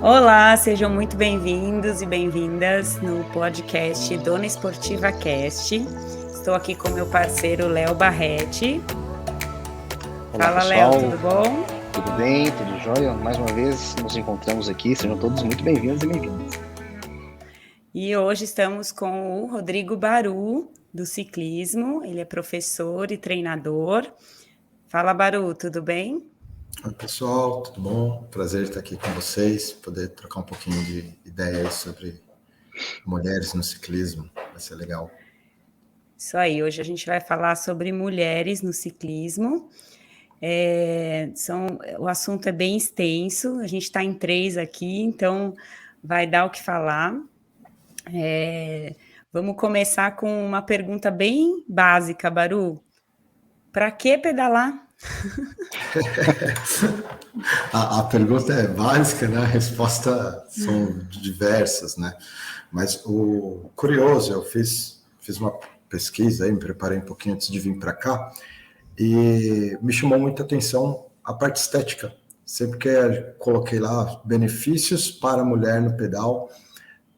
Olá, sejam muito bem-vindos e bem-vindas no podcast Dona Esportiva Cast. Estou aqui com meu parceiro Léo Barretti. Olá, Fala, pessoal. Léo, tudo bom? Tudo bem? Tudo jóia? Mais uma vez nos encontramos aqui. Sejam todos muito bem-vindos e bem-vindas. E hoje estamos com o Rodrigo Baru, do ciclismo. Ele é professor e treinador. Fala, Baru, tudo bem? Oi, pessoal, tudo bom? Prazer estar aqui com vocês, poder trocar um pouquinho de ideia aí sobre mulheres no ciclismo, vai ser legal. Isso aí, hoje a gente vai falar sobre mulheres no ciclismo. O assunto é bem extenso, a gente está em 3 aqui, então vai dar o que falar. Vamos começar com uma pergunta bem básica, Baru. Para que pedalar? A pergunta é básica, né? A resposta são diversas, né? Mas o curioso, eu fiz uma pesquisa aí, me preparei um pouquinho antes de vir para cá, e me chamou muita atenção a parte estética. Sempre que eu coloquei lá benefícios para a mulher no pedal,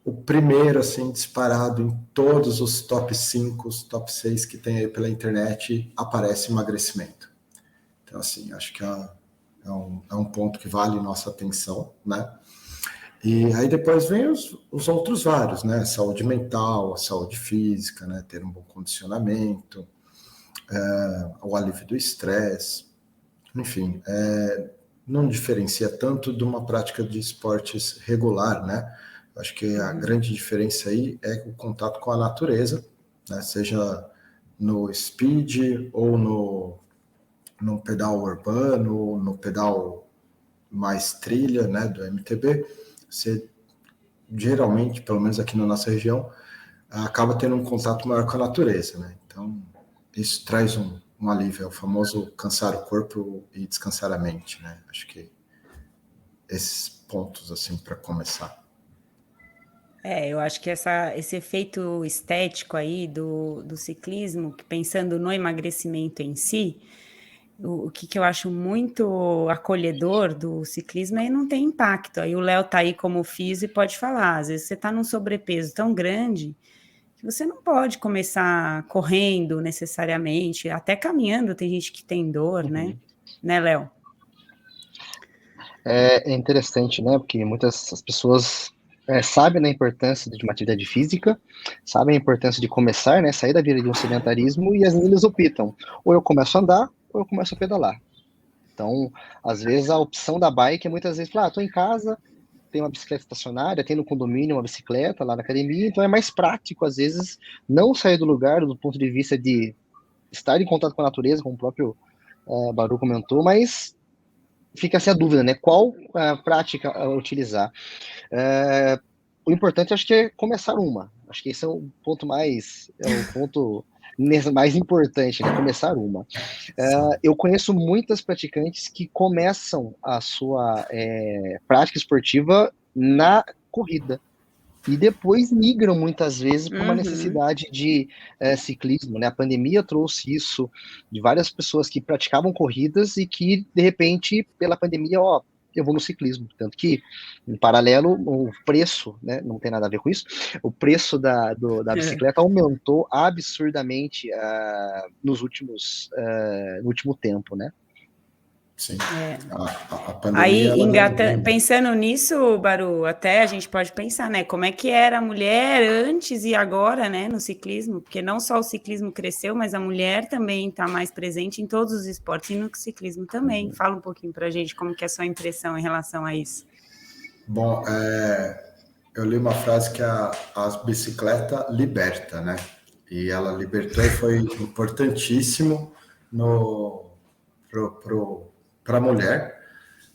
o primeiro, assim, disparado em todos os top 5, os top 6 que tem aí pela internet, aparece emagrecimento. Então, assim, acho que é um ponto que vale nossa atenção, né? E aí depois vem os outros vários, né? Saúde mental, saúde física, né? Ter um bom condicionamento, o alívio do estresse, enfim, não diferencia tanto de uma prática de esportes regular, né? Acho que a grande diferença aí é o contato com a natureza, né? Seja no speed ou no pedal urbano, no pedal mais trilha, né, do MTB. Você geralmente, pelo menos aqui na nossa região, acaba tendo um contato maior com a natureza, né? Então, isso traz um alívio, é o famoso cansar o corpo e descansar a mente, né? Acho que esses pontos, assim, para começar. Eu acho que esse efeito estético aí do ciclismo, pensando no emagrecimento em si, o que eu acho muito acolhedor do ciclismo é não ter impacto. Aí o Léo tá aí como físico e pode falar, às vezes você tá num sobrepeso tão grande que você não pode começar correndo necessariamente, até caminhando tem gente que tem dor, né? Né, Léo? É interessante, né? Porque muitas pessoas sabem da importância de uma atividade física, sabem a importância de começar, né? Sair da vida de um sedentarismo e as meninas optam. Ou eu começo a andar, ou eu começo a pedalar. Então, às vezes, a opção da bike é muitas vezes falar, tô em casa, tem uma bicicleta estacionária, tem no condomínio uma bicicleta lá na academia, então é mais prático, às vezes, não sair do lugar do ponto de vista de estar em contato com a natureza, como o próprio Baru comentou, mas fica assim a dúvida, né? Qual prática utilizar? O importante, acho que é começar uma. Acho que esse é o ponto mais importante, né? Começar uma. Eu conheço muitas praticantes que começam a sua prática esportiva na corrida e depois migram muitas vezes para uma necessidade de ciclismo, né? A pandemia trouxe isso de várias pessoas que praticavam corridas e que, de repente, pela pandemia, eu vou no ciclismo. Tanto que, em paralelo, o preço, né, não tem nada a ver com isso, o preço da bicicleta aumentou absurdamente no último tempo, né? Sim. A pandemia, Aí, pensando nisso, Baru, até a gente pode pensar, né? Como é que era a mulher antes e agora, né, no ciclismo? Porque não só o ciclismo cresceu, mas a mulher também está mais presente em todos os esportes e no ciclismo também. Fala um pouquinho para a gente como que é a sua impressão em relação a isso. Bom, eu li uma frase que a bicicleta liberta, né? E ela libertou e foi importantíssimo para a mulher,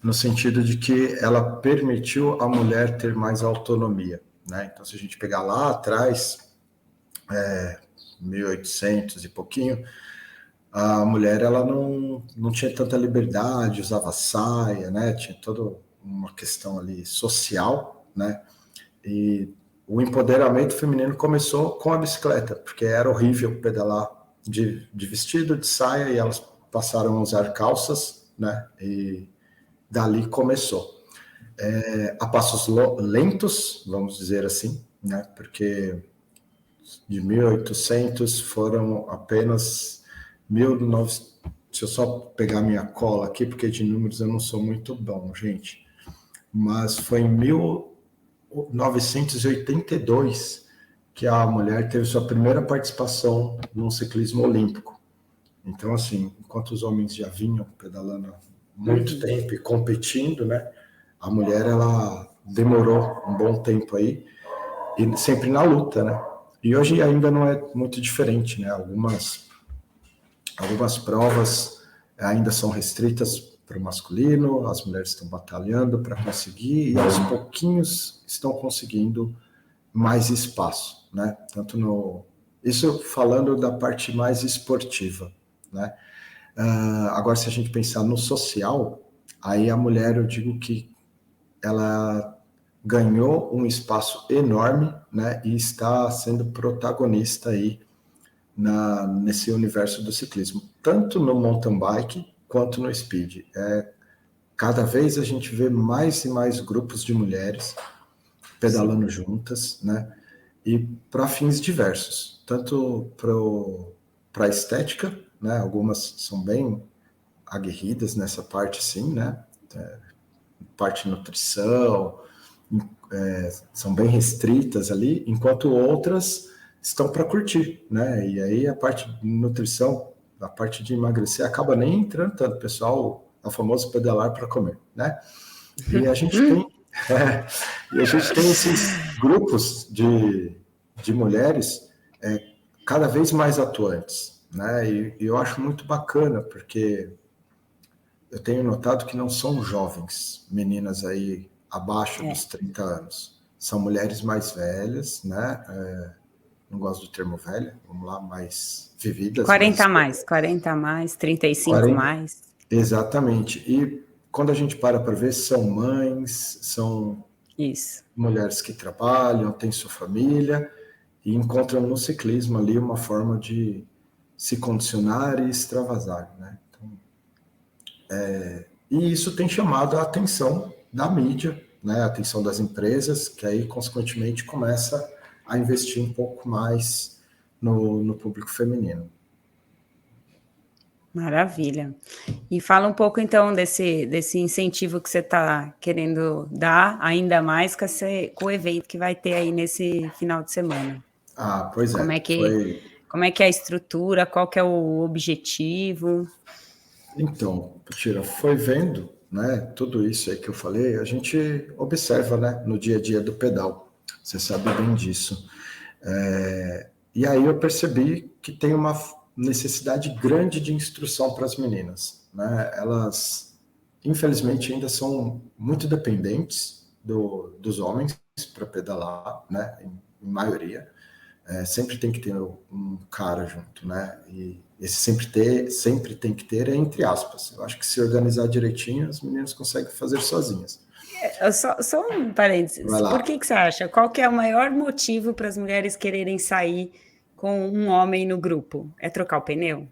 no sentido de que ela permitiu a mulher ter mais autonomia, né? Então, se a gente pegar lá atrás, 1800 e pouquinho, a mulher ela não tinha tanta liberdade, usava saia, né? Tinha toda uma questão ali social, né? E o empoderamento feminino começou com a bicicleta, porque era horrível pedalar de vestido, de saia, e elas passaram a usar calças, né? E dali começou. a passos lentos, vamos dizer assim, né? Porque de 1.800 foram apenas 1.900. Deixa eu só pegar minha cola aqui, porque de números eu não sou muito bom, gente. Mas foi em 1982 que a mulher teve sua primeira participação num ciclismo olímpico. Então, assim, enquanto os homens já vinham pedalando há muito tempo e competindo, né? A mulher, ela demorou um bom tempo aí, e sempre na luta, né? E hoje ainda não é muito diferente, né? Algumas provas ainda são restritas para o masculino, as mulheres estão batalhando para conseguir, e aos pouquinhos estão conseguindo mais espaço, né? Isso falando da parte mais esportiva, né? Agora, se a gente pensar no social, aí a mulher, eu digo que ela ganhou um espaço enorme, né? E está sendo protagonista aí nesse universo do ciclismo, tanto no mountain bike quanto no speed. Cada vez a gente vê mais e mais grupos de mulheres pedalando juntas, né? E para fins diversos, tanto para a estética, né? Algumas são bem aguerridas nessa parte, sim, né? Parte de nutrição, são bem restritas ali, enquanto outras estão para curtir, né? E aí a parte de nutrição, a parte de emagrecer acaba nem entrando tanto, pessoal, é o famoso pedalar para comer, né? E a gente tem esses grupos de mulheres cada vez mais atuantes, né? E eu acho muito bacana, porque eu tenho notado que não são jovens, meninas aí abaixo dos 30 anos. São mulheres mais velhas, né? Não gosto do termo velha, vamos lá, mais vividas. 40 a mais, 35 40, mais. Exatamente. E quando a gente para ver, são mães, são mulheres que trabalham, têm sua família, e encontram no ciclismo ali uma forma de se condicionar e extravasar, né? E isso tem chamado a atenção da mídia, né? A atenção das empresas, que aí, consequentemente, começa a investir um pouco mais no público feminino. Maravilha. E fala um pouco, então, desse incentivo que você está querendo dar, ainda mais com o evento que vai ter aí nesse final de semana. Pois é. Como é que é a estrutura, qual que é o objetivo? Então, Tira, foi vendo, né, tudo isso aí que eu falei, a gente observa, né, no dia a dia do pedal. Você sabe bem disso. E aí eu percebi que tem uma necessidade grande de instrução para as meninas, né? Elas, infelizmente, ainda são muito dependentes dos homens para pedalar, né? Em maioria. Sempre tem que ter um cara junto, né? E esse sempre tem que ter entre aspas. Eu acho que se organizar direitinho, as meninas conseguem fazer sozinhas. Só um parênteses. Por que você acha? Qual que é o maior motivo para as mulheres quererem sair com um homem no grupo? É trocar o pneu?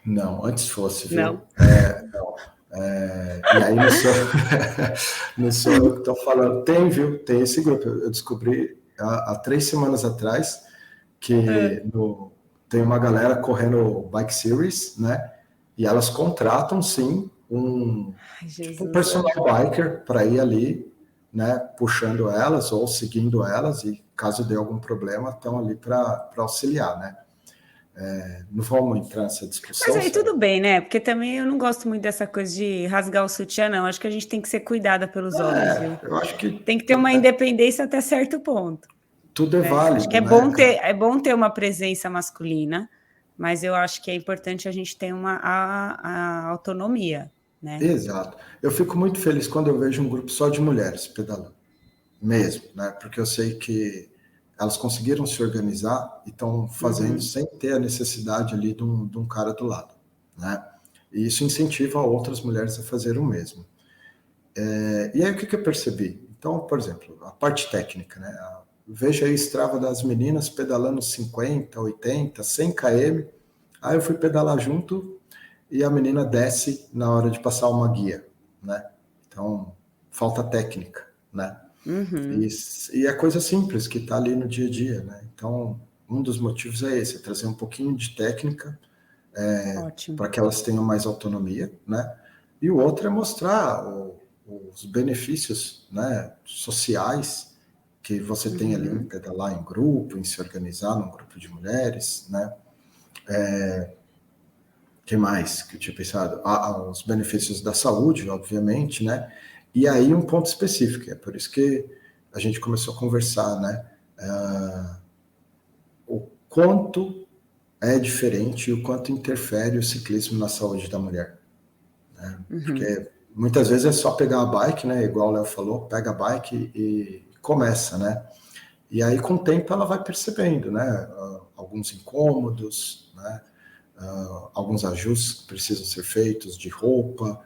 Não, antes fosse, viu? Não. Não. E aí não sou eu que estou falando. Tem esse grupo. Eu descobri há 3 semanas atrás que tem uma galera correndo Bike Series, né? E elas contratam, sim, um personal biker para ir ali, né? Puxando elas ou seguindo elas, e caso dê algum problema, estão ali para auxiliar, né? Não vamos entrar nessa discussão. Mas aí tudo bem, né? Porque também eu não gosto muito dessa coisa de rasgar o sutiã, não. Acho que a gente tem que ser cuidada pelos homens, viu? Eu acho que tem que ter uma independência até certo ponto. Tudo é válido. Acho que é bom ter uma presença masculina, mas eu acho que é importante a gente ter a autonomia, né? Exato. Eu fico muito feliz quando eu vejo um grupo só de mulheres pedalando, mesmo, né? Porque eu sei que elas conseguiram se organizar e estão fazendo sem ter a necessidade ali de um cara do lado, né? E isso incentiva outras mulheres a fazer o mesmo. E aí o que eu percebi? Então, por exemplo, a parte técnica, né? Veja aí a Strava das meninas pedalando 50, 80, 100 km. Aí eu fui pedalar junto e a menina desce na hora de passar uma guia, né? Então, falta técnica, né? Uhum. E é coisa simples que está ali no dia a dia, né? Então, um dos motivos é esse, é trazer um pouquinho de técnica Ótimo. para que elas tenham mais autonomia, né? E o outro é mostrar os benefícios, né, sociais que você tem ali em pedalar em grupo, em se organizar num grupo de mulheres, né? Que mais que eu tinha pensado? Os benefícios da saúde, obviamente, né? E aí um ponto específico, é por isso que a gente começou a conversar, né? O quanto é diferente e o quanto interfere o ciclismo na saúde da mulher. Né? Porque muitas vezes é só pegar a bike, né? Igual o Léo falou, pega a bike e começa, né? E aí, com o tempo, ela vai percebendo, né? Alguns incômodos, né? Alguns ajustes que precisam ser feitos de roupa,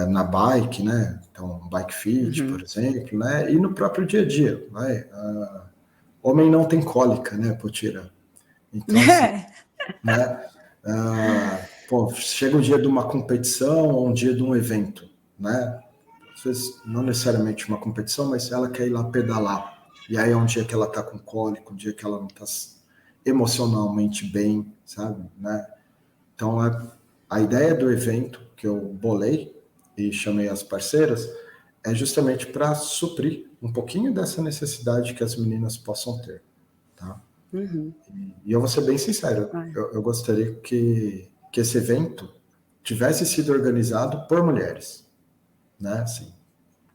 na bike, né? Então, bike fit, por exemplo, né? E no próprio dia a dia, né? Homem não tem cólica, né, Potira? Então, assim, né? Chega o dia de uma competição ou um dia de um evento, né? Às vezes, não necessariamente uma competição, mas ela quer ir lá pedalar. E aí é um dia que ela tá com cólica, um dia que ela não tá emocionalmente bem, sabe, né? Então, a ideia do evento que eu bolei e chamei as parceiras é justamente para suprir um pouquinho dessa necessidade que as meninas possam ter, tá? E eu vou ser bem sincero, eu gostaria que esse evento tivesse sido organizado por mulheres, né? Assim,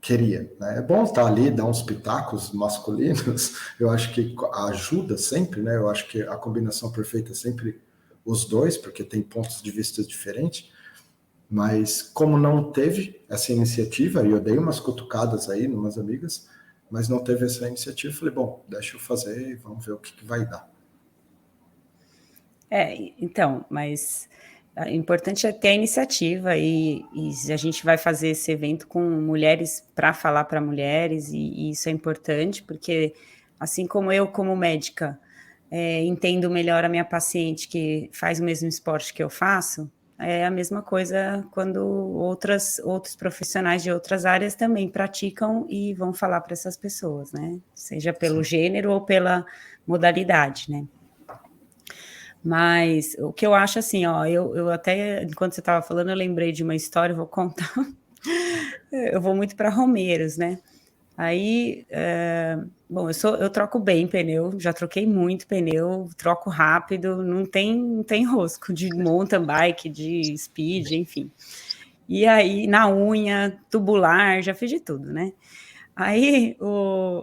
queria, né? É bom estar ali, dar uns pitacos masculinos, eu acho que ajuda sempre, né? Eu acho que a combinação perfeita é sempre os dois, porque tem pontos de vista diferentes, mas como não teve essa iniciativa, e eu dei umas cutucadas aí, umas amigas, mas não teve essa iniciativa, eu falei, bom, deixa eu fazer e vamos ver o que vai dar. Então, mas o importante é ter a iniciativa e a gente vai fazer esse evento com mulheres para falar para mulheres e isso é importante, porque assim como eu, como médica, entendo melhor a minha paciente que faz o mesmo esporte que eu faço, é a mesma coisa quando outros profissionais de outras áreas também praticam e vão falar para essas pessoas, né? Seja pelo gênero ou pela modalidade, né? Mas o que eu acho assim, ó, eu até, enquanto você estava falando, eu lembrei de uma história, vou contar. Eu vou muito para Romeiros, né? Aí, bom, eu troco bem pneu, já troquei muito pneu, troco rápido, não tem rosco de mountain bike, de speed, enfim. E aí, na unha, tubular, já fiz de tudo, né? Aí eu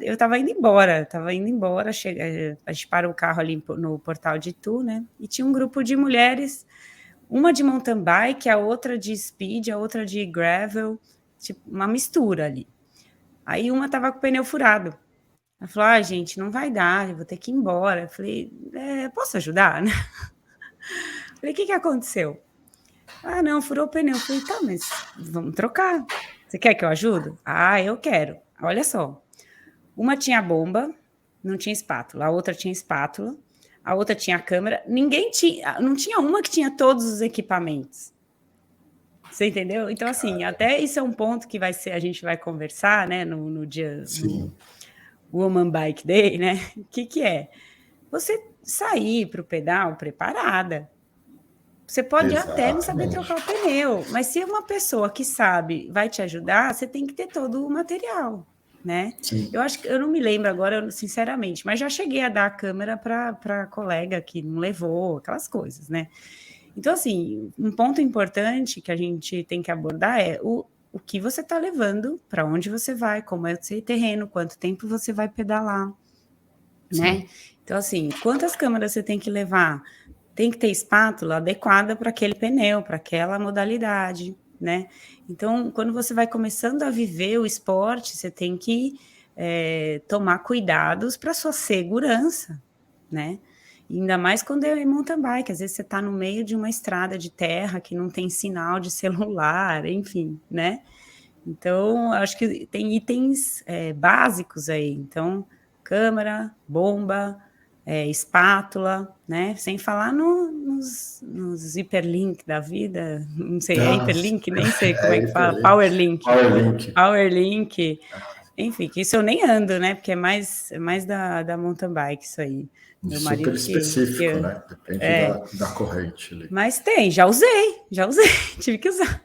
estava indo embora, a gente para o carro ali no Portal de Itu, né? E tinha um grupo de mulheres, uma de mountain bike, a outra de speed, a outra de gravel, tipo, uma mistura ali. Aí uma estava com o pneu furado. Ela falou: gente, não vai dar, eu vou ter que ir embora. Eu falei: posso ajudar, né? Eu falei: o que aconteceu? Ah, não, furou o pneu. Eu falei: tá, mas vamos trocar. Você quer que eu ajude? Ah, eu quero. Olha só. Uma tinha bomba, não tinha espátula. A outra tinha espátula. A outra tinha câmera. Não tinha uma que tinha todos os equipamentos. Você entendeu? Então, assim, até isso é um ponto que a gente vai conversar, né, no dia, no Woman Bike Day, né? O que é? Você sair para o pedal preparada. Você pode até não saber trocar o pneu, mas se uma pessoa que sabe vai te ajudar, você tem que ter todo o material, né? Sim. Eu acho que eu não me lembro agora, sinceramente, mas já cheguei a dar a câmera para colega que não levou, aquelas coisas, né? Então, assim, um ponto importante que a gente tem que abordar é o que você está levando, para onde você vai, como é o seu terreno, quanto tempo você vai pedalar, né? Então, assim, quantas câmeras você tem que levar? Tem que ter espátula adequada para aquele pneu, para aquela modalidade, né? Então, quando você vai começando a viver o esporte, você tem que tomar cuidados para sua segurança, né? E ainda mais quando é mountain bike, às vezes você está no meio de uma estrada de terra que não tem sinal de celular, enfim, né? Então, acho que tem itens básicos aí. Então, câmera, bomba, espátula, né? Sem falar nos hiperlink da vida, não sei, é hiperlink? Nem sei como é que fala, Powerlink. Powerlink, enfim, que isso eu nem ando, né, porque é mais da mountain bike isso aí. Meu Super marido específico, né? Depende da corrente ali. Mas tem, já usei, tive que usar.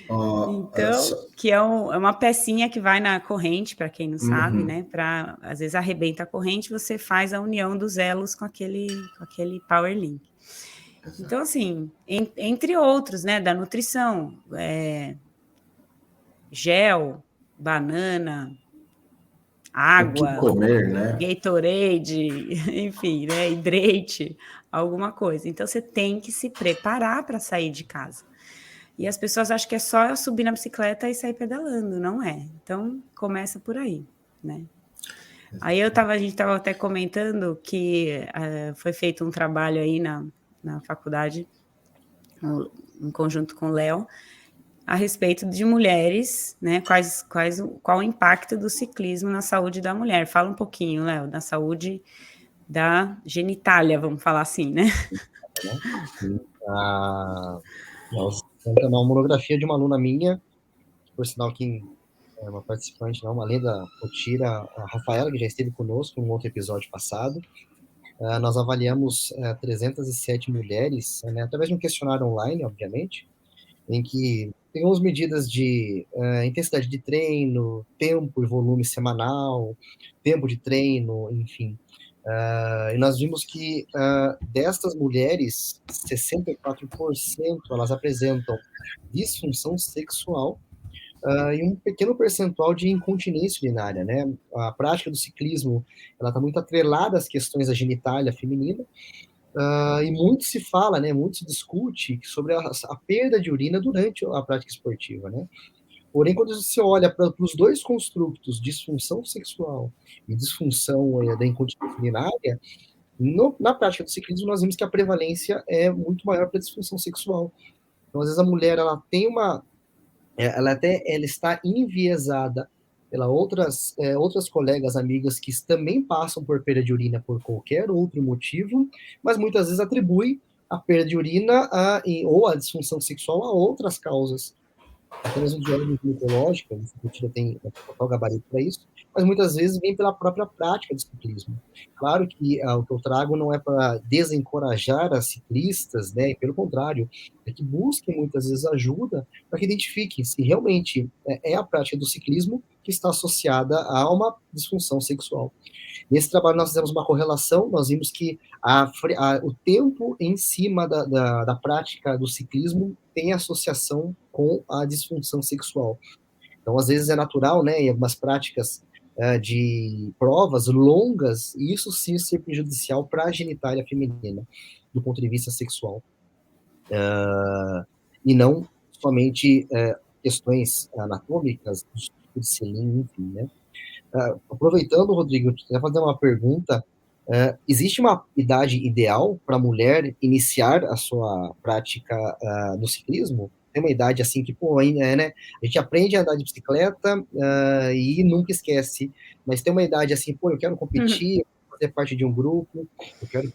Então, que é uma pecinha que vai na corrente, para quem não sabe, né? Às vezes arrebenta a corrente, você faz a união dos elos com aquele Powerlink. Então, assim, entre outros, né? Da nutrição, gel, banana, água, o que comer, né? Gatorade, enfim, né? Hidrante, alguma coisa. Então, você tem que se preparar para sair de casa. E as pessoas acham que é só subir na bicicleta e sair pedalando, não é? Então, começa por aí, né? Aí a gente estava até comentando que foi feito um trabalho aí na faculdade, em conjunto com o Léo, a respeito de mulheres, né? Qual o impacto do ciclismo na saúde da mulher? Fala um pouquinho, Léo, da saúde da genitália, vamos falar assim, né? Conta uma monografia de uma aluna minha, por sinal que é uma participante, não, além da Otira, a Rafaela, que já esteve conosco em um outro episódio passado. Nós avaliamos 307 mulheres, né, através de um questionário online, obviamente, em que temos medidas de intensidade de treino, tempo e volume semanal, tempo de treino, enfim. E nós vimos que destas mulheres, 64% elas apresentam disfunção sexual e um pequeno percentual de incontinência urinária, né? A prática do ciclismo, ela está muito atrelada às questões da genitália feminina, e muito se fala, né? Muito se discute sobre a perda de urina durante a prática esportiva, né? Porém, quando você olha para os dois construtos, disfunção sexual e disfunção da incontinência urinária, na prática do ciclismo, nós vimos que a prevalência é muito maior para a disfunção sexual. Então, às vezes, a mulher ela tem ela está enviesada pelas outras colegas, amigas que também passam por perda de urina por qualquer outro motivo, mas muitas vezes atribui a perda de urina ou a disfunção sexual a outras causas. Até mesmo de ordem ginecológica, a gente tem total gabarito para isso, mas muitas vezes vem pela própria prática do ciclismo. Claro que o que eu trago não é para desencorajar as ciclistas, né? Pelo contrário, é que busquem muitas vezes ajuda para que identifiquem se realmente é a prática do ciclismo que está associada a uma disfunção sexual. Nesse trabalho nós fizemos uma correlação, nós vimos que o tempo em cima da prática do ciclismo tem associação com a disfunção sexual. Então, às vezes é natural, né, em algumas práticas de provas longas, e isso sim ser prejudicial para a genitália feminina, do ponto de vista sexual. E não somente questões anatômicas, de selim, enfim, né. Aproveitando, Rodrigo, eu queria fazer uma pergunta. Existe uma idade ideal para a mulher iniciar a sua prática no ciclismo? Tem uma idade assim que, pô, né? A gente aprende a andar de bicicleta e nunca esquece. Mas tem uma idade assim, pô, eu quero competir, fazer parte de um grupo, eu quero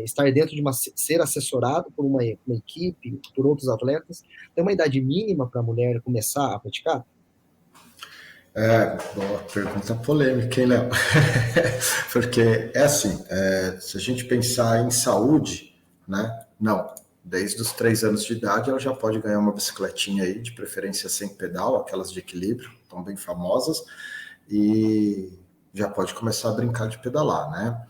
estar dentro de ser assessorado por uma equipe, por outros atletas. Tem uma idade mínima para a mulher começar a praticar? Boa pergunta polêmica, hein, Léo? Porque é assim, se a gente pensar em saúde, né? Não, desde os 3 anos de idade ela já pode ganhar uma bicicletinha aí, de preferência sem pedal, aquelas de equilíbrio, estão bem famosas, e já pode começar a brincar de pedalar, né?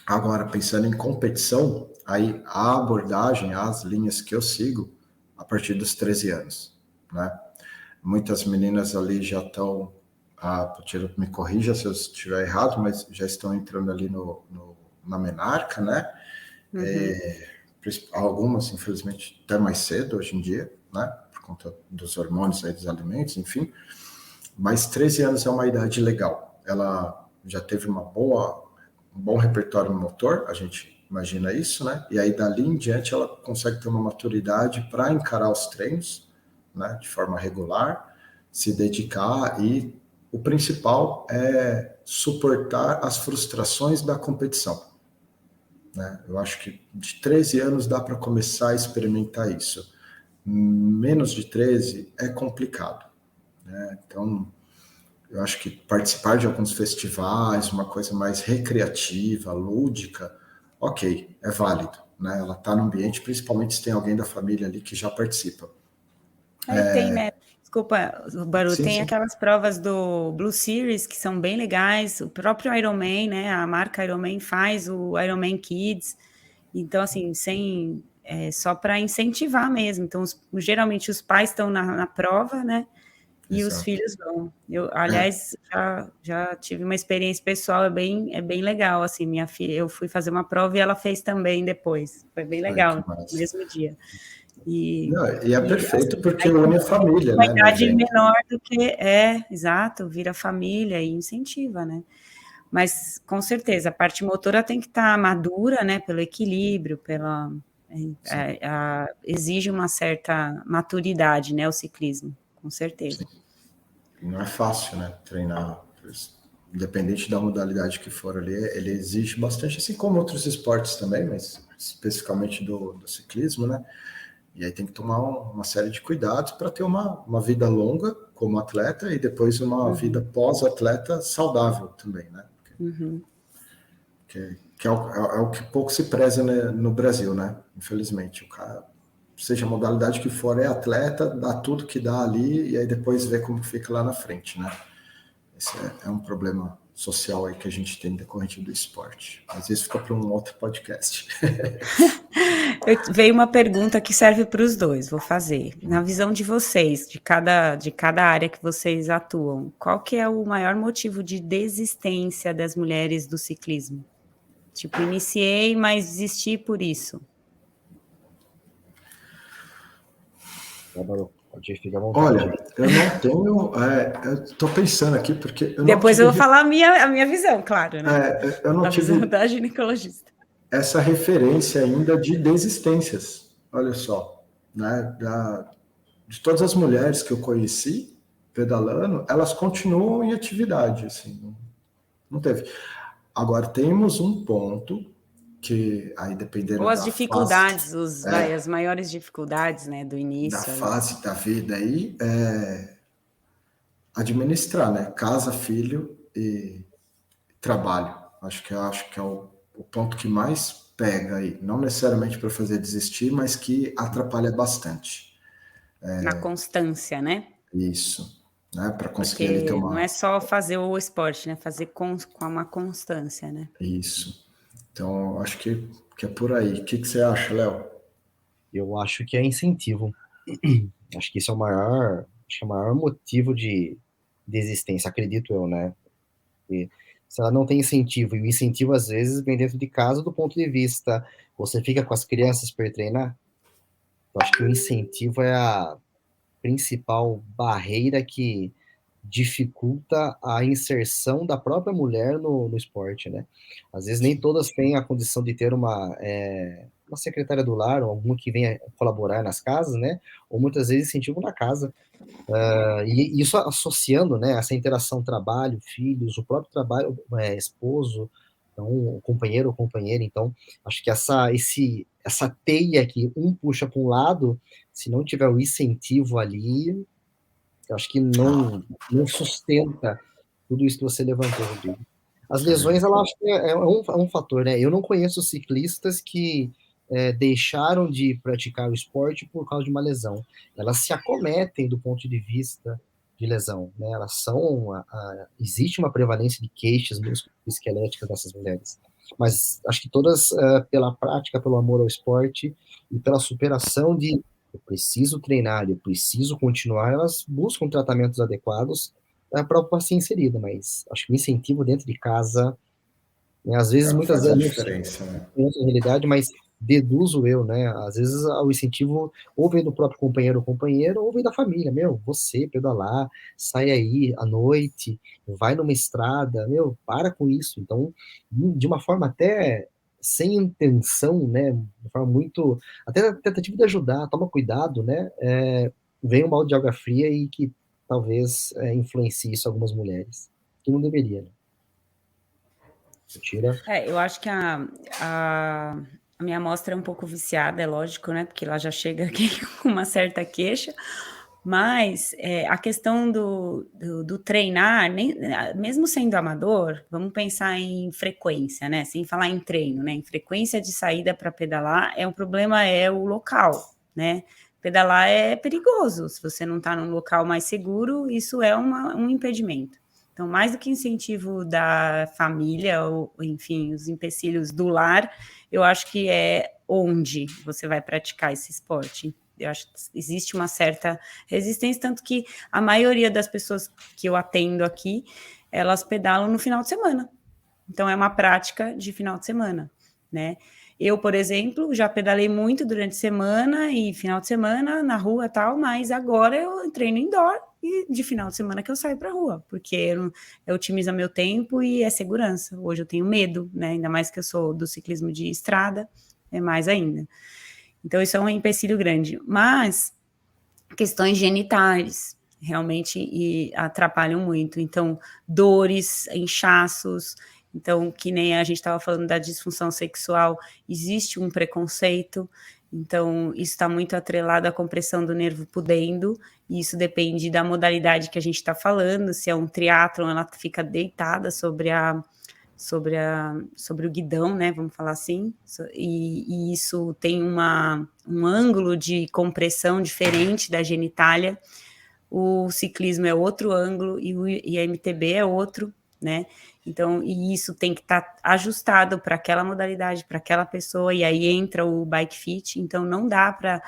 Agora, pensando em competição, aí a abordagem, as linhas que eu sigo, a partir dos 13 anos, né? Muitas meninas ali já estão, me corrija se eu estiver errado, mas já estão entrando ali na menarca, né? Algumas, infelizmente, até mais cedo hoje em dia, né? Por conta dos hormônios aí, dos alimentos, enfim. Mas 13 anos é uma idade legal. Ela já teve um bom repertório motor, a gente imagina isso, né? E aí, dali em diante, ela consegue ter uma maturidade para encarar os treinos, né, de forma regular, se dedicar, e o principal é suportar as frustrações da competição, né? Eu acho que de 13 anos dá para começar a experimentar isso. Menos de 13 é complicado, né? Então, eu acho que participar de alguns festivais, uma coisa mais recreativa, lúdica, ok, é válido, né? Ela está no ambiente, principalmente se tem alguém da família ali que já participa. Tem, né? Desculpa, Baru, Sim, tem sim. aquelas provas do Blue Series que são bem legais. O próprio Ironman, né? A marca Ironman faz o Ironman Kids. Então, assim, só para incentivar mesmo. Então, geralmente os pais estão na prova, né? E os Exato. filhos vão. Eu, É, aliás, já tive uma experiência pessoal, é bem legal. Assim, minha filha, eu fui fazer uma prova e ela fez também depois. Foi bem ai, que legal, no massa. mesmo dia. E, Não, e é assim, perfeito porque aí une a tem família, uma né, no idade evento. menor do que exato, vira família e incentiva, né? Mas com certeza a parte motora tem que estar madura, né? Pelo equilíbrio, Sim, exige uma certa maturidade, né? O ciclismo, com certeza. sim. E não é fácil, né, treinar. Independente da modalidade que for ali, ele exige bastante, assim como outros esportes também, mas especificamente do ciclismo, né? E aí tem que tomar uma série de cuidados para ter uma vida longa como atleta e depois uma vida pós-atleta saudável também, né? Uhum. Que é o que pouco se preza, né, no Brasil, né? Infelizmente, o cara, seja a modalidade que for, é atleta, dá tudo que dá ali e aí depois vê como fica lá na frente, né? Esse é um problema social aí que a gente tem decorrente do esporte. Às vezes fica para um outro podcast. Veio uma pergunta que serve para os dois, vou fazer. Na visão de vocês, de cada área que vocês atuam, qual que é o maior motivo de desistência das mulheres do ciclismo? Tipo, iniciei, mas desisti por isso. Pode ficar à vontade Olha, aí. eu não tenho. Eu estou pensando aqui porque eu não Depois tive, eu vou falar a minha visão, claro, né? eu não A visão tive da ginecologista. essa referência ainda de desistências. Olha só, né? De todas as mulheres que eu conheci pedalando, elas continuam em atividade, assim, não teve. Agora temos um ponto que aí Ou dependendo as da fase, dificuldades, as maiores dificuldades, né, do início aí. da vida aí, administrar, né? Casa, filho e trabalho. Acho que é o ponto que mais pega aí. Não necessariamente para fazer desistir, mas que atrapalha bastante. Na constância, né? Isso, né? Para conseguir ali ter Porque não é uma. só fazer o esporte, né? Fazer com uma constância, né? Isso. Então, acho que é por aí. O que você acha, Léo? Eu acho que é incentivo. Acho que isso é acho que é o maior motivo de desistência, acredito eu, né? E se ela não tem incentivo, e o incentivo às vezes vem dentro de casa do ponto de vista, você fica com as crianças para treinar, eu acho que o incentivo é a principal barreira que dificulta a inserção da própria mulher no esporte, né? Às vezes nem todas têm a condição de ter uma secretária do lar, ou alguma que venha colaborar nas casas, né? Ou muitas vezes incentivo na casa. E isso associando, né, essa interação trabalho, filhos, o próprio trabalho, esposo, então, o companheiro ou companheira. Então, acho que essa teia que um puxa para um lado, se não tiver o incentivo ali, eu acho que não sustenta tudo isso que você levantou, Rodrigo. As É lesões, verdade. ela acho que é um fator, né? Eu não conheço ciclistas que deixaram de praticar o esporte por causa de uma lesão. Elas se acometem do ponto de vista de lesão, né? Existe uma prevalência de queixas musculoesqueléticas dessas mulheres. Mas acho que todas, pela prática, pelo amor ao esporte e pela superação de eu preciso treinar, eu preciso continuar, elas buscam tratamentos adequados para ser inserida, mas acho que o incentivo dentro de casa, né, às vezes, muitas Faz a vezes, não sei diferença, né? a realidade, mas deduzo eu, né, às vezes o incentivo ou vem do próprio companheiro ou companheira, ou vem da família, meu, você pedalar, sai aí à noite, vai numa estrada, meu, para com isso, então, de uma forma até sem intenção, né, de uma forma muito, até na tentativa de ajudar, toma cuidado, né, vem um balde de água fria e que talvez influencie isso algumas mulheres, que não deveria, né? Tira. Eu acho que a minha amostra é um pouco viciada, é lógico, né? Porque ela já chega aqui com uma certa queixa, mas a questão do treinar, mesmo sendo amador, vamos pensar em frequência, né? Sem falar em treino, né? Em frequência de saída para pedalar, o problema é o local, né? Pedalar é perigoso, se você não está num local mais seguro, isso é um impedimento. Então, mais do que incentivo da família, ou, enfim, os empecilhos do lar, eu acho que é onde você vai praticar esse esporte. Eu acho que existe uma certa resistência, tanto que a maioria das pessoas que eu atendo aqui, elas pedalam no final de semana. Então, é uma prática de final de semana, né? Eu, por exemplo, já pedalei muito durante a semana e final de semana na rua e tal, mas agora eu treino indoor e de final de semana que eu saio para a rua, porque otimiza meu tempo e é segurança. Hoje eu tenho medo, né? Ainda mais que eu sou do ciclismo de estrada, é mais ainda. Então, isso é um empecilho grande. Mas questões genitais realmente atrapalham muito. Então, dores, inchaços. Então, que nem a gente estava falando da disfunção sexual, existe um preconceito. Então, isso está muito atrelado à compressão do nervo pudendo, e isso depende da modalidade que a gente está falando. Se é um triatlon, ela fica deitada sobre o guidão, né, vamos falar assim, e isso tem um ângulo de compressão diferente da genitália. O ciclismo é outro ângulo e a MTB é outro, né? Então, e isso tem que estar ajustado para aquela modalidade, para aquela pessoa, e aí entra o bike fit. Então, não dá para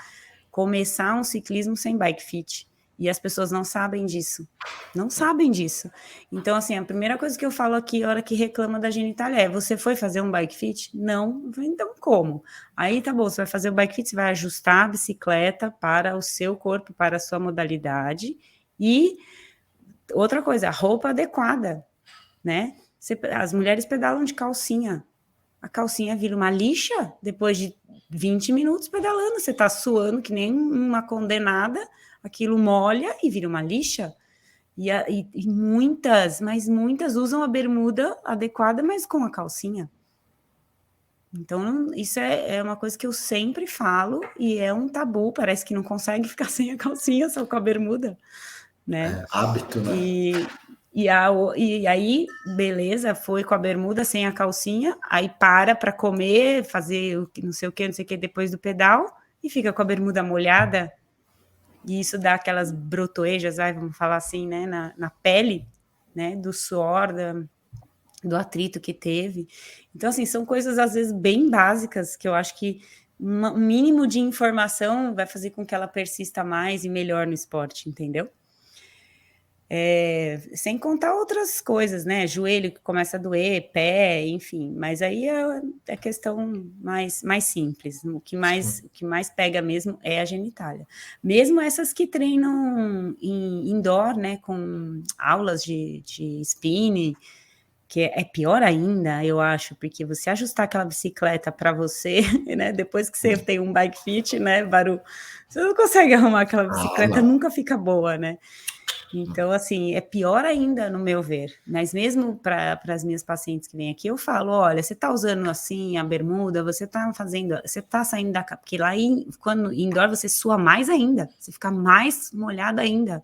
começar um ciclismo sem bike fit. E as pessoas não sabem disso. Não sabem disso. Então, assim, a primeira coisa que eu falo aqui, a hora que reclama da genitália, você foi fazer um bike fit? Não. Então, como? Aí, tá bom, você vai fazer o bike fit, você vai ajustar a bicicleta para o seu corpo, para a sua modalidade. E outra coisa, a roupa adequada, né? As mulheres pedalam de calcinha. A calcinha vira uma lixa depois de 20 minutos pedalando. Você tá suando que nem uma condenada, aquilo molha e vira uma lixa. E muitas usam a bermuda adequada, mas com a calcinha. Então, isso é uma coisa que eu sempre falo e é um tabu. Parece que não consegue ficar sem a calcinha, só com a bermuda, né? Hábito, né? E aí, beleza, foi com a bermuda sem a calcinha, aí para comer, fazer não sei o que, depois do pedal, e fica com a bermuda molhada, e isso dá aquelas brotoejas, vamos falar assim, né, na pele, né, do suor, do atrito que teve. Então, assim, são coisas, às vezes, bem básicas, que eu acho que um mínimo de informação vai fazer com que ela persista mais e melhor no esporte, entendeu? Sem contar outras coisas, né? Joelho que começa a doer, pé, enfim. Mas aí é questão mais simples. O que mais pega mesmo é a genitália. Mesmo essas que treinam em indoor, né? Com aulas de spinning, que é pior ainda, eu acho, porque você ajustar aquela bicicleta para você, né? Depois que você tem um bike fit, né, Baru? Você não consegue arrumar aquela bicicleta, nunca fica boa, né? Então, assim, é pior ainda, no meu ver. Mas mesmo para as minhas pacientes que vêm aqui, eu falo, olha, você está usando assim a bermuda, você está saindo da... Porque lá, quando indoor, você sua mais ainda, você fica mais molhado ainda.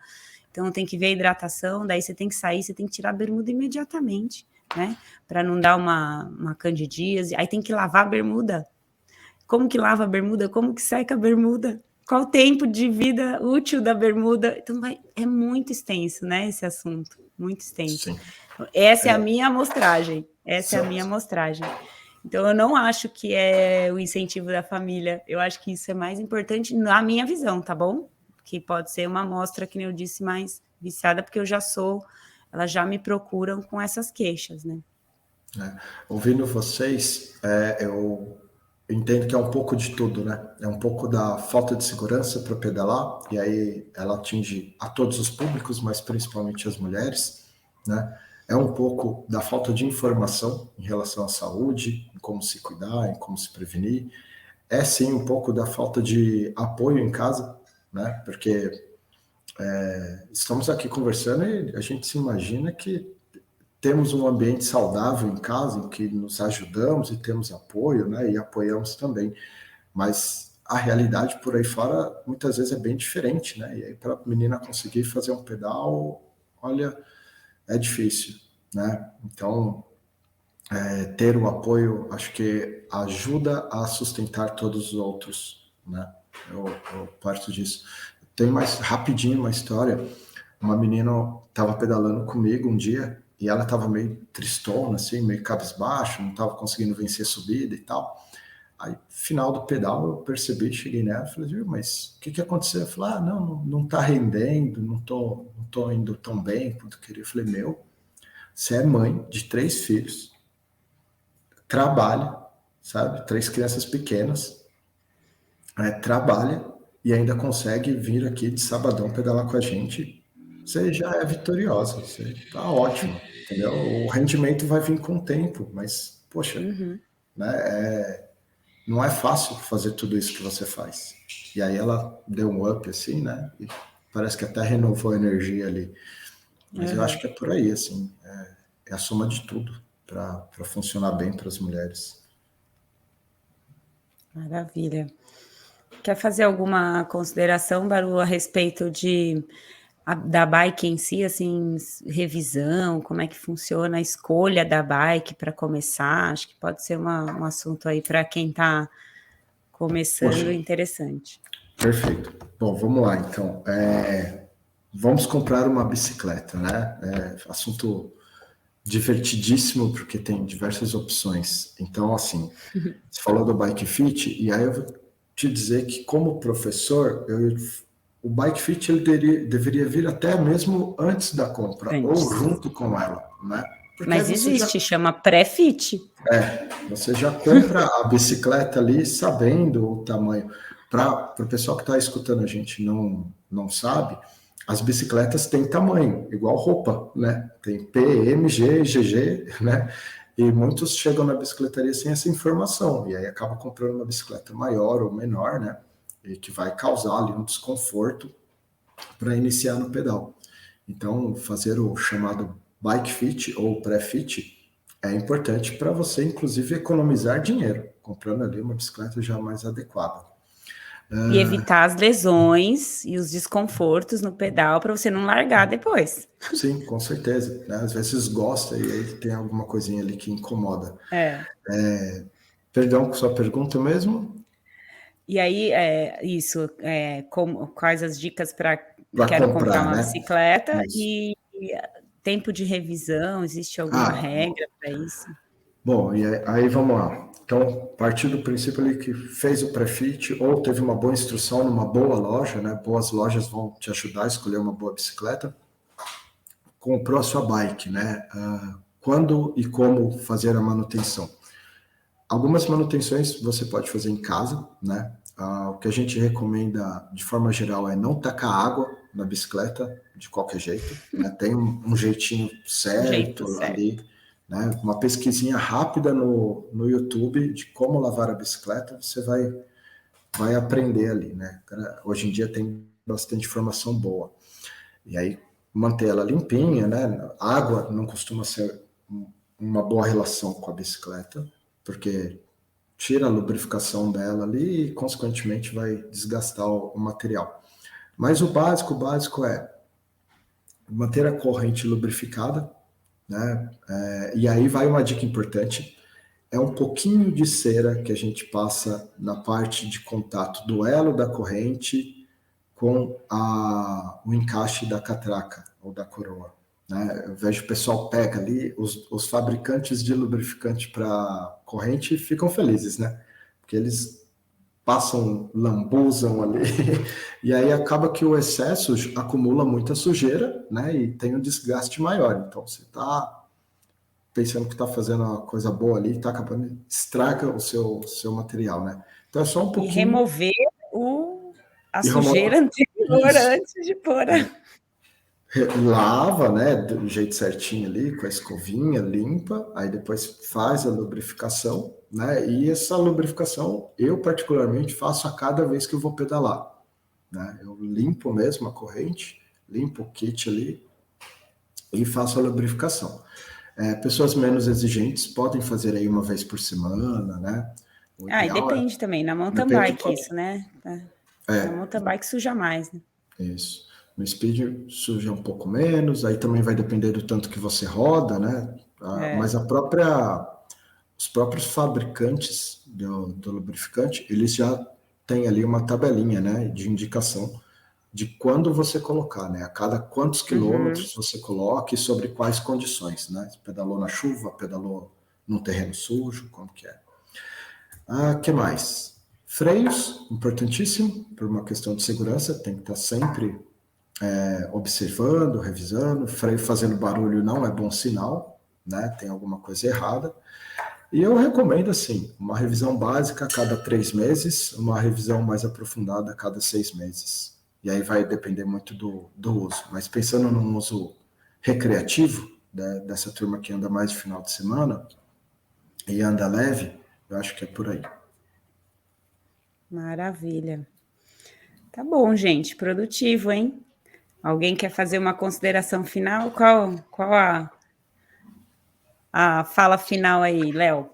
Então, tem que ver a hidratação, daí você tem que sair, você tem que tirar a bermuda imediatamente, né? Para não dar uma candidíase. Aí tem que lavar a bermuda. Como que lava a bermuda? Como que seca a bermuda? Qual o tempo de vida útil da bermuda? Então, é muito extenso, né, esse assunto, muito extenso. Sim. Essa é a minha amostragem, é a minha amostragem. Então, eu não acho que é o incentivo da família, eu acho que isso é mais importante na minha visão, tá bom? Que pode ser uma amostra, que nem eu disse, mais viciada, porque elas já me procuram com essas queixas, né? Ouvindo vocês, eu entendo que é um pouco de tudo, né? É um pouco da falta de segurança para pedalar, e aí ela atinge a todos os públicos, mas principalmente as mulheres, né? É um pouco da falta de informação em relação à saúde, em como se cuidar, em como se prevenir. É sim um pouco da falta de apoio em casa, né? Porque estamos aqui conversando e a gente se imagina que temos um ambiente saudável em casa, em que nos ajudamos e temos apoio, né? E apoiamos também. Mas a realidade por aí fora, muitas vezes, é bem diferente, né? E aí, para a menina conseguir fazer um pedal, olha, é difícil, né? Então, ter o apoio, acho que ajuda a sustentar todos os outros, né? Eu parto disso. Tem mais rapidinho uma história. Uma menina estava pedalando comigo um dia e ela estava meio tristona, assim, meio cabisbaixo, não estava conseguindo vencer a subida e tal. Aí, final do pedal, eu percebi, cheguei nela e falei, mas o que aconteceu? Eu falei, não tá rendendo, não tô indo tão bem quanto eu queria. Eu falei, você é mãe de 3 filhos, trabalha, sabe? 3 crianças pequenas, trabalha e ainda consegue vir aqui de sabadão pedalar com a gente. Você já é vitoriosa, você tá ótimo, entendeu? O rendimento vai vir com o tempo, mas, poxa, né? Não é fácil fazer tudo isso que você faz. E aí ela deu um up, assim, né? E parece que até renovou a energia ali. Mas eu acho que é por aí, assim. É a soma de tudo para funcionar bem para as mulheres. Maravilha. Quer fazer alguma consideração, Baru, a respeito da bike em si, assim, revisão, como é que funciona a escolha da bike para começar? Acho que pode ser um assunto aí para quem está começando. Poxa, interessante. Perfeito. Bom, vamos lá, então. Vamos comprar uma bicicleta, né? Assunto divertidíssimo, porque tem diversas opções. Então, assim, você falou do Bike Fit, e aí eu vou te dizer que, como professor, o Bike Fit ele deveria vir até mesmo antes da compra, ou junto com ela, né? Porque mas existe, chama pré-fit. Você já compra a bicicleta ali sabendo o tamanho. Para o pessoal que está escutando a gente não sabe, as bicicletas têm tamanho, igual roupa, né? Tem P, M, G, GG, né? E muitos chegam na bicicletaria sem essa informação, e aí acabam comprando uma bicicleta maior ou menor, né? E que vai causar ali um desconforto para iniciar no pedal. Então, fazer o chamado bike fit ou pré-fit é importante para você, inclusive, economizar dinheiro, comprando ali uma bicicleta já mais adequada. E evitar as lesões e os desconfortos no pedal para você não largar depois. Sim, com certeza. Né? Às vezes gosta e aí tem alguma coisinha ali que incomoda. Perdão com sua pergunta mesmo? E aí, quais as dicas para quero comprar uma bicicleta, isso. E tempo de revisão, existe alguma regra para isso? Bom, e aí vamos lá. Então, partir do princípio ali que fez o pré-fit ou teve uma boa instrução numa boa loja, né? Boas lojas vão te ajudar a escolher uma boa bicicleta. Comprou a sua bike, né? Quando e como fazer a manutenção? Algumas manutenções você pode fazer em casa, né? O que a gente recomenda, de forma geral, é não tacar água na bicicleta de qualquer jeito, né? Tem um jeitinho certo ali, né? Uma pesquisinha rápida no YouTube de como lavar a bicicleta, você vai aprender ali, né? Hoje em dia tem bastante informação boa. E aí, manter ela limpinha, né? Água não costuma ser uma boa relação com a bicicleta, porque tira a lubrificação dela ali e, consequentemente, vai desgastar o material. Mas o básico é manter a corrente lubrificada, né? E aí vai uma dica importante, é um pouquinho de cera que a gente passa na parte de contato do elo da corrente com o encaixe da catraca ou da coroa. Né? Eu vejo o pessoal pega ali, os fabricantes de lubrificante para corrente ficam felizes, né? Porque eles lambuzam ali, e aí acaba que o excesso acumula muita sujeira, né? E tem um desgaste maior. Então, você está pensando que está fazendo uma coisa boa ali, está acabando, estraga o seu material, né? Então, é só um pouquinho... E remover a sujeira anterior antes de pôr Lava, né, do jeito certinho ali, com a escovinha, limpa, aí depois faz a lubrificação, né, e essa lubrificação eu particularmente faço a cada vez que eu vou pedalar, né, eu limpo mesmo a corrente, limpo o kit ali e faço a lubrificação. Pessoas menos exigentes podem fazer aí uma vez por semana, né? O E ideal depende também, na mountain depende de bike quanto. isso, né? Na mountain bike suja mais, né? Isso. No speed suja um pouco menos, aí também vai depender do tanto que você roda, né? Mas os próprios fabricantes do lubrificante, eles já têm ali uma tabelinha, né, de indicação de quando você colocar, né? A cada quantos quilômetros você coloca e sobre quais condições, né? Pedalou na chuva, pedalou num terreno sujo, como que é. Que mais? Freios, importantíssimo, por uma questão de segurança, tem que estar sempre observando, revisando. Freio fazendo barulho não é bom sinal, né? Tem alguma coisa errada. E eu recomendo, assim, uma revisão básica a cada 3 meses, uma revisão mais aprofundada a cada 6 meses. E aí vai depender muito do uso. Mas pensando num uso recreativo, né, dessa turma que anda mais de final de semana e anda leve, eu acho que é por aí. Maravilha. Tá bom, gente, produtivo, hein? Alguém quer fazer uma consideração final? Qual a fala final aí, Léo?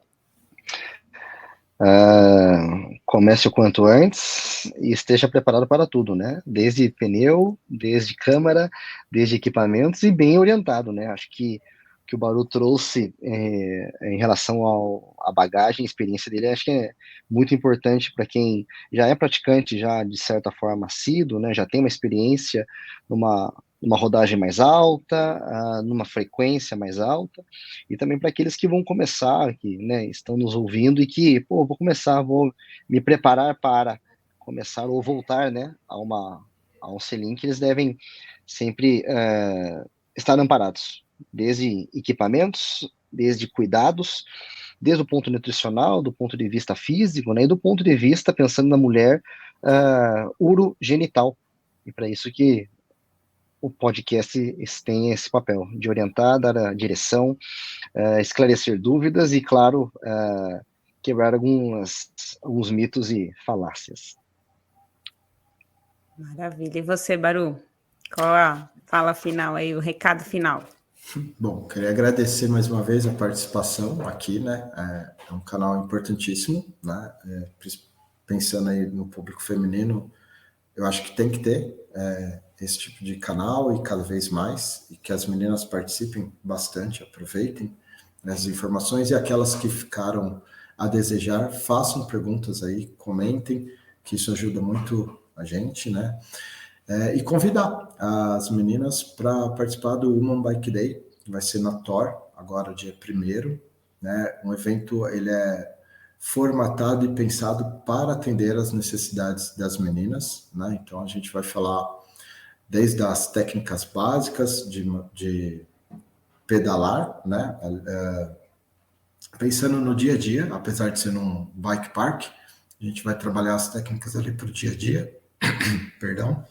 Comece o quanto antes e esteja preparado para tudo, né? Desde pneu, desde câmara, desde equipamentos e bem orientado, né? Acho que o Baru trouxe em relação à bagagem, a experiência dele, acho que é muito importante para quem já é praticante, já de certa forma assíduo, né? Já tem uma experiência numa rodagem mais alta, numa frequência mais alta, e também para aqueles que vão começar, que, né, estão nos ouvindo e que, pô, vou começar, vou me preparar para começar ou voltar, né, a um selim, que eles devem sempre estar amparados, desde equipamentos, desde cuidados, desde o ponto nutricional, do ponto de vista físico, né, e do ponto de vista, pensando na mulher, urogenital. E para isso que o podcast tem esse papel de orientar, dar a direção, esclarecer dúvidas e, claro, quebrar alguns mitos e falácias. Maravilha. E você, Baru? Qual a fala final aí, o recado final? Bom, queria agradecer mais uma vez a participação aqui, né? É um canal importantíssimo, né? Pensando aí no público feminino, eu acho que tem que ter esse tipo de canal e cada vez mais, e que as meninas participem bastante, aproveitem as informações, e aquelas que ficaram a desejar, façam perguntas aí, comentem, que isso ajuda muito a gente, né? E convidar as meninas para participar do Woman Bike Day, que vai ser na Thor, agora dia 1º, né? Um evento, ele é formatado e pensado para atender as necessidades das meninas, né? Então a gente vai falar desde as técnicas básicas de pedalar, né? Pensando no dia a dia, apesar de ser num bike park, a gente vai trabalhar as técnicas ali para o dia a dia, perdão.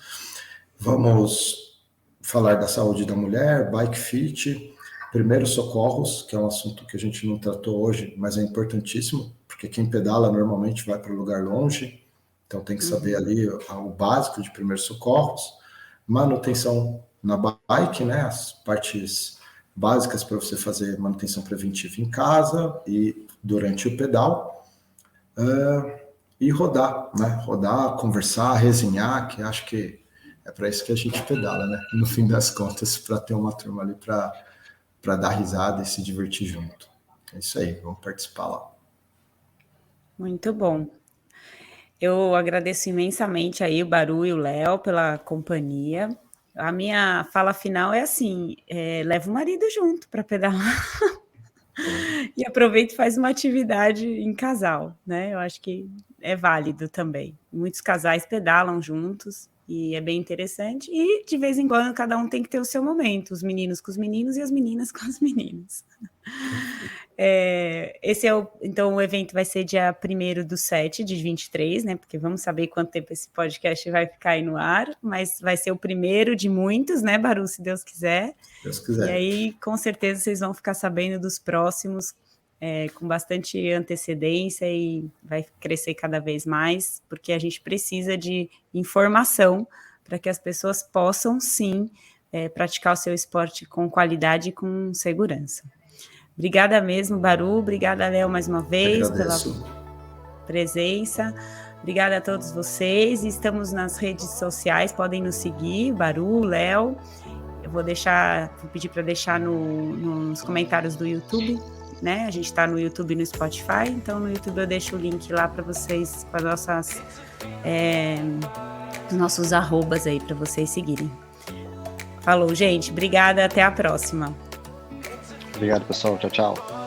Vamos falar da saúde da mulher, bike fit, primeiros socorros, que é um assunto que a gente não tratou hoje, mas é importantíssimo, porque quem pedala normalmente vai para um lugar longe, então tem que saber ali o básico de primeiros socorros, manutenção na bike, né, as partes básicas para você fazer manutenção preventiva em casa e durante o pedal, e rodar, né, rodar, conversar, resenhar, que acho que é para isso que a gente pedala, né, no fim das contas, para ter uma turma ali para dar risada e se divertir junto. É isso aí, vamos participar lá. Muito bom. Eu agradeço imensamente aí o Baru e o Léo pela companhia. A minha fala final é assim, leva o marido junto para pedalar e aproveita e faz uma atividade em casal, né? Eu acho que é válido também. Muitos casais pedalam juntos e é bem interessante. E de vez em quando cada um tem que ter o seu momento, os meninos com os meninos e as meninas com as meninas. Então o evento vai ser dia 1º/7 de 23, né? Porque vamos saber quanto tempo esse podcast vai ficar aí no ar, mas vai ser o primeiro de muitos, né, Baru, se Deus quiser. Se Deus quiser. E aí, com certeza, vocês vão ficar sabendo dos próximos com bastante antecedência e vai crescer cada vez mais, porque a gente precisa de informação para que as pessoas possam, sim, praticar o seu esporte com qualidade e com segurança. Obrigada mesmo, Baru. Obrigada, Léo, mais uma vez pela presença. Obrigada a todos vocês. Estamos nas redes sociais, podem nos seguir, Baru, Léo. Eu vou pedir para deixar nos comentários do YouTube, né? A gente está no YouTube e no Spotify, então no YouTube eu deixo o link lá para vocês, com as os nossos arrobas aí para vocês seguirem. Falou, gente. Obrigada, até a próxima. Obrigado, pessoal. Tchau, tchau.